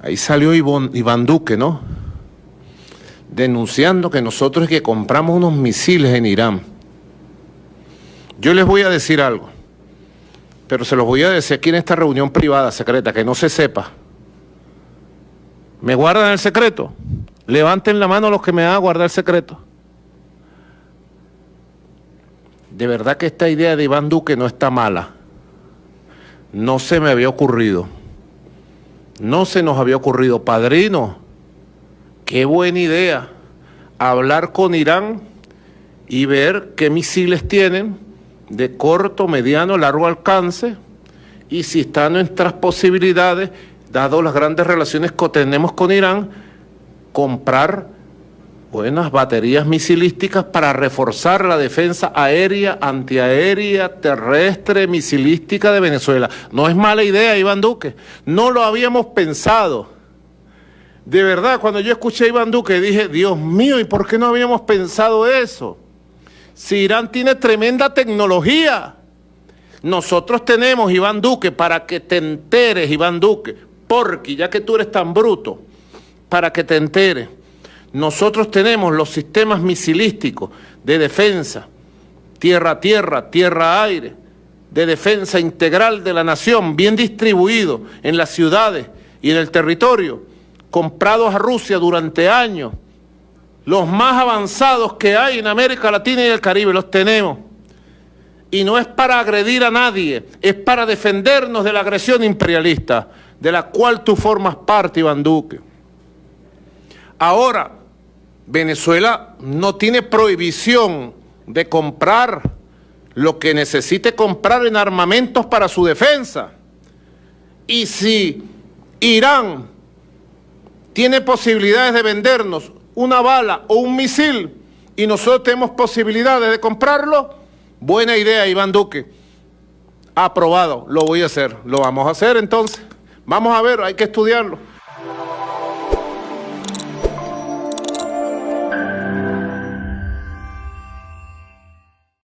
Ahí salió Iván Duque, ¿no? Denunciando que nosotros es que compramos unos misiles en Irán. Yo les voy a decir algo, pero se los voy a decir aquí en esta reunión privada, secreta, que no se sepa. ¿Me guardan el secreto? Levanten la mano los que me van a guardar el secreto. De verdad que esta idea de Iván Duque no está mala. No se me había ocurrido. No se nos había ocurrido. Padrino, qué buena idea. Hablar con Irán y ver qué misiles tienen de corto, mediano, largo alcance y si están en nuestras posibilidades, dado las grandes relaciones que tenemos con Irán, comprar buenas baterías misilísticas para reforzar la defensa aérea, antiaérea, terrestre, misilística de Venezuela. No es mala idea, Iván Duque. No lo habíamos pensado. De verdad, cuando yo escuché a Iván Duque dije, Dios mío, ¿y por qué no habíamos pensado eso? Si Irán tiene tremenda tecnología. Nosotros tenemos, Iván Duque, para que te enteres, Iván Duque, porque ya que tú eres tan bruto, para que te enteres, nosotros tenemos los sistemas misilísticos de defensa, tierra-tierra, tierra-aire, de defensa integral de la nación, bien distribuidos en las ciudades y en el territorio, comprados a Rusia durante años, los más avanzados que hay en América Latina y el Caribe, los tenemos. Y no es para agredir a nadie, es para defendernos de la agresión imperialista, de la cual tú formas parte, Iván Duque. Ahora, Venezuela no tiene prohibición de comprar lo que necesite comprar en armamentos para su defensa. Y si Irán tiene posibilidades de vendernos una bala o un misil y nosotros tenemos posibilidades de comprarlo, buena idea, Iván Duque. Aprobado, lo voy a hacer, lo vamos a hacer entonces. Vamos a ver, hay que estudiarlo.